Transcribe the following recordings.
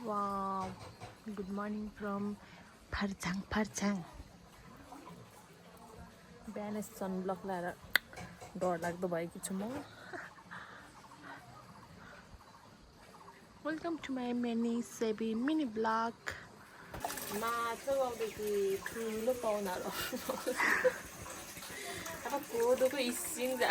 Wow, good morning from Farchang. बिहानै sunblock लाएर डर लाग्दो भएकी छु म. Welcome to my mini vlog. माछा आउँदैथि ठुलो पाहुनाहरू. अब कोदोको इसिङ जा.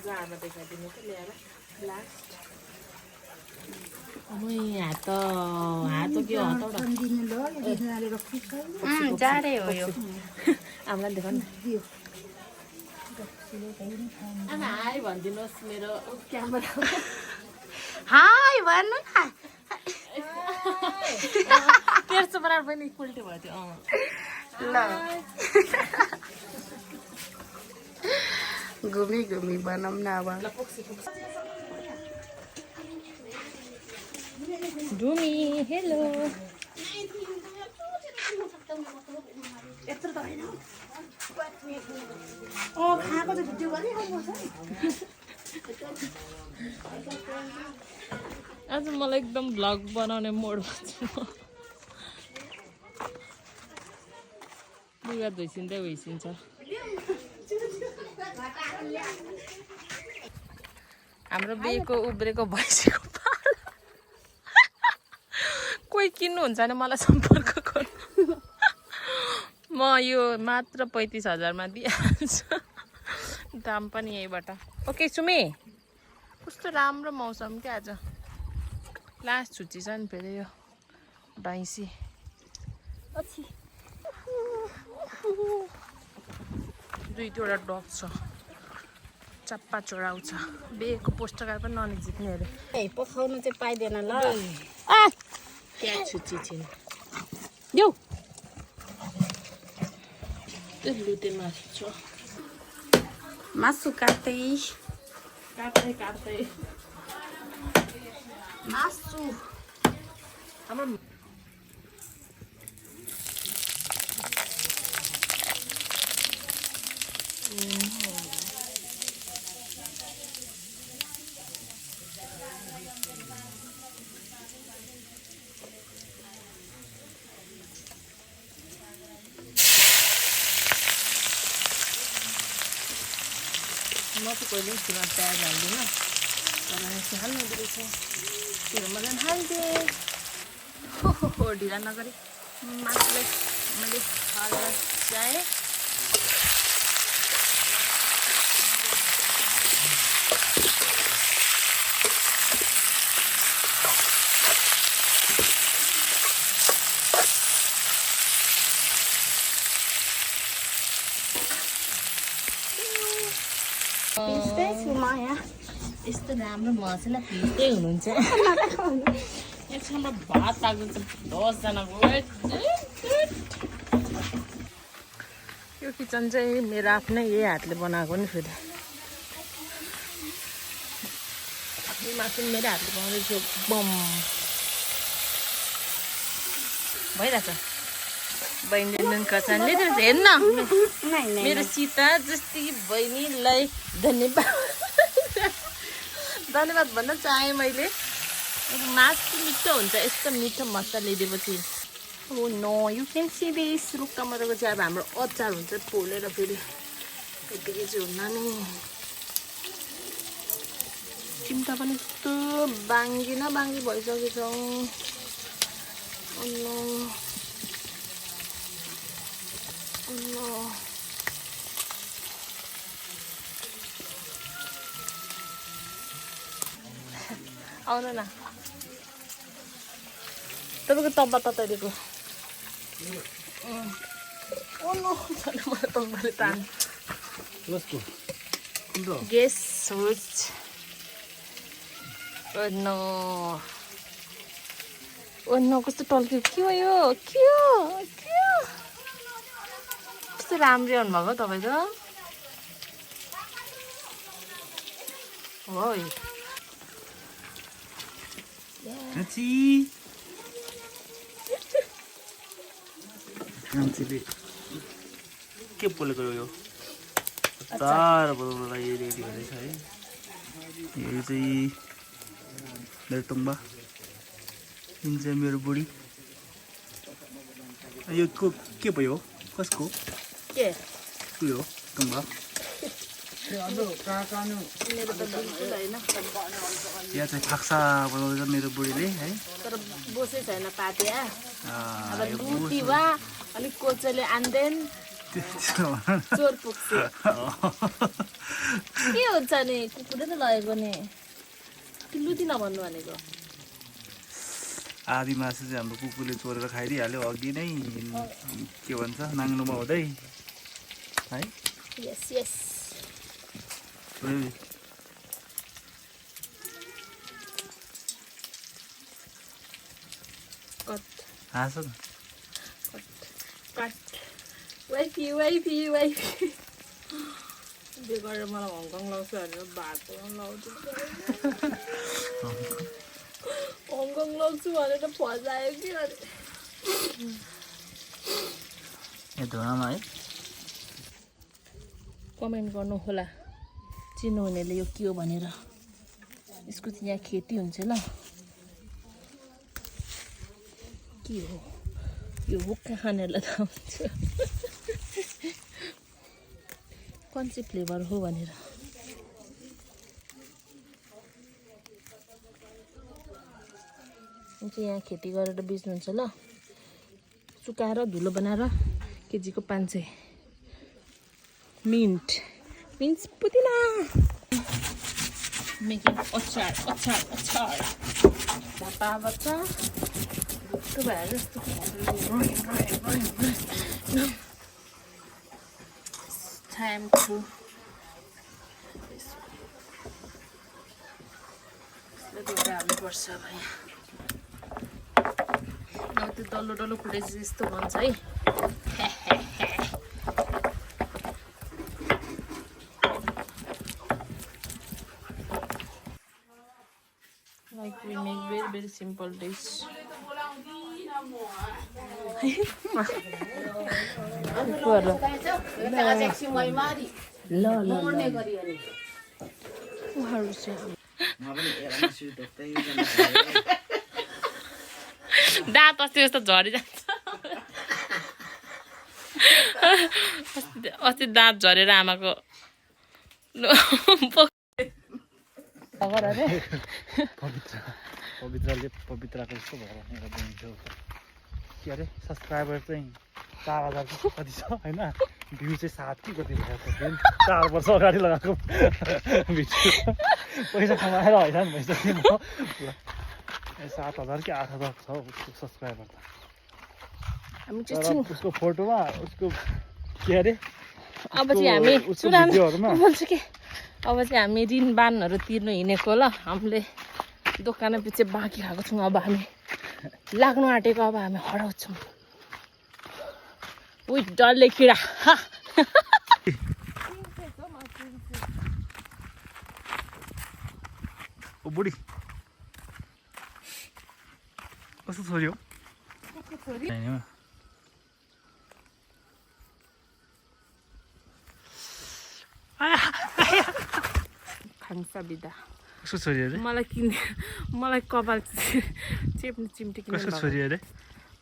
जामा देखाइदिनु त ल्याएर लास्ट. अब यहाँ त के हो त जाडे हो यो हामीलाई देखाउनु न. आमा हाई भनिदिनुहोस् मेरो क्यामेरा. हाई भन्नु न तेर्सो बनाएर पनि उल्टी भयो त्यो. ल घुमी बनाऊँ न अब. डुमी हेलो. आज मलाई एकदम भ्लग बनाउने मोडमा छु. लुगा धोइसिँदै भइसिन्छ. हाम्रो बिहेको उब्रेको भैँसीको पाल कोही किन्नुहुन्छ भने मलाई सम्पर्क गर्नु. म यो मात्र 35,000मा दिइहाल्छु. दाम पनि यहीबाट. ओके सुमी, कस्तो राम्रो मौसम क्या आज. लास्ट छुट्टी छ नि फेरि यो भैँसी. दुईवटा डग छ. चप्पा चोराउँछ. बिहेको पोस्टर कार्ड पनि नजिक्ने अरे. पखाउनु चाहिँ पाइँदैन ल. क्या छुट्टी छिन् देऊ. त्यो लुते मासु छ. मासु काट्दै मासु हाम्रो म चाहिँ कहिले सुरुमा प्याज हाल्दिनँ. तर यसो हाल्नु हुँदो रहेछ. सुरुमा झन् हाल्थेँ. हो ढिला नगरी मासुलाई मैले हालेर ल्याएँ. यस्तो राम्रो मसला पिस्दै हुनुहुन्छ. एकछिनमा भात लाग्छ 10जनाको. यो किचन चाहिँ मेरो आफ्नै यही हातले बनाएको नि. फेरि यो मासु मेरो हातले बनाउँदैछु. बम भइरहेछ. बहिनीले नुन खर्सानी हेर्न मेरो सीता जस्तै बहिनीलाई धन्यवाद भन्न चाहेँ मैले. मासु मिठो हुन्छ यस्तो मिठो मसला ल्याइदिएपछि. Oh no you can see this. रुख टमाटरको चाहिँ अब हाम्रो अचार हुन्छ पोलेर. फेरि यतिकै चाहिँ हुन्न नि. चिम्टा पनि यस्तो बाङ्गी भइसकेछौँ. आउनु न. तपाईँको तब्बा तताइदिएको. मलाई तब्बाले तान. Guess whose. नो कस्तो टल्क्यो. के हो यो. के कस्तो राम्रै आउनुभएको तपाईँको. हो मान्छेले के बोलेको यो हतार बनाउनको लागि रेडी हुँदैछ है। यो चाहिँ मेरो तुम्बा, यिन चाहिँ मेरो बुढी। यो के भयो, कसको के उयो तुम्बा? मेरो त बिल्कुल होइन, यहाँ चाहिँ फाक्सा बनाउँदैछ मेरो बुढीले है। तर बोसै छैन पातिया। अब यो लुटी वा अलिक कोचोले आन्देन चोर पुग्छ। के हुन्छ नि, कुकुरले त लगेको नि, कि लुटी नभन्नु भनेको। आधी मासु चाहिँ हाम्रो कुकुरले चोरेर खाइदिइहाल्यो अघि नै, के भन्छ नाङ्लोमा हुँदै है। यस यस कट हाँस न। Cut cut wifey wifey wifey त्यो गरेर मलाई हङकङ लाउँछु भनेर बाटो लाउँछु, हङकङ लाउँछु भनेर फसायो कि अरे। ए धुवामा है। कमेन्ट गर्नु होला चिन्नुहुनेले यो के हो भनेर। यसको चाहिँ यहाँ खेती हुन्छ ल। के हो यो हुक्का खानेहरूलाई थाहा हुन्छ कुन चाहिँ फ्लेभर हो भनेर। चाहिँ यहाँ खेती गरेर बेच्नुहुन्छ ल। सुकाएर धुलो बनाएर केजीको 500। मिन्ट मिन्स पुदिना मेकिङ अचार अचार अचार बच्चा बच्चा यस्तो भएर जस्तो टाइम टु हाल्नुपर्छ अब यहाँ। अब त्यो डल्लो डल्लो फुटेपछि यस्तो भन्छ है। Like we make very simple dish. दाँत अस्ति जस्तो झरिजान्छ। अस्ति दाँत झरेर आमाको पवित्रले पवित्रको जस्तो भएर दिन्छु। के अरे सब्सक्राइबर चाहिँ 4000 कति छ होइन, भ्यू चाहिँ 7 कि कति भएको छ। 4 वर्ष अगाडि लगाएको भिडियो पैसा कमाएर हैरान भइसक्यो म। 7000 कि 8000 छ उसको सब्सक्राइबर त। तर उसको फोटोमा उसको के अरे अब चाहिँ हामी बोल्छु के, अब चाहिँ हामी ऋण बानहरू तिर्नु हिँडेको ल। हामीले दोकान पछि बाँकी खाएको छौँ, अब हामी लाग्नु आँटेको, अब हामी हराउँछौँ। उही डरले किरा ओ बुढी कस्तो छोरी हो? खान्छ बिदा। कस्तो छोरी अरे? मलाई कपाल चेप्ने चिम्टी किन। कस्तो छोरी अरे?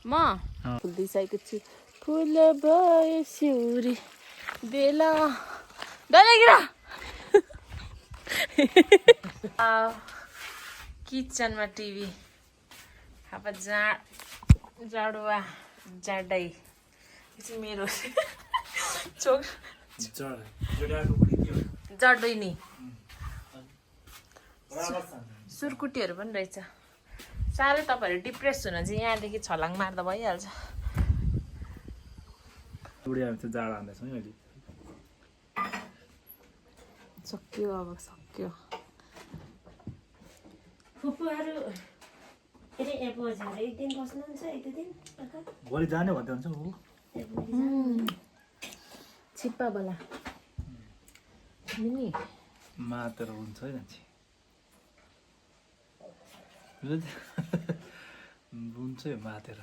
म फुल दिइसकेको छु। फुल भयो सिउरी बेला डलेगिरा। किचनमा टिभी, अब जाडुवा जाडै। यो चाहिँ मेरो चोक जड्दै नि सुरकुटीहरू पनि रहेछ। साह्रै तपाईँहरू डिप्रेस हुन चाहिँ यहाँदेखि छलाङ मार्दा भइहाल्छ। सक्यो अब सक्यो। भोलि जाने भन्दै हुन्छ ऊ छिप्पा बला नि मातेर हुन्छ है मान्छे हुन्छ यो मातेर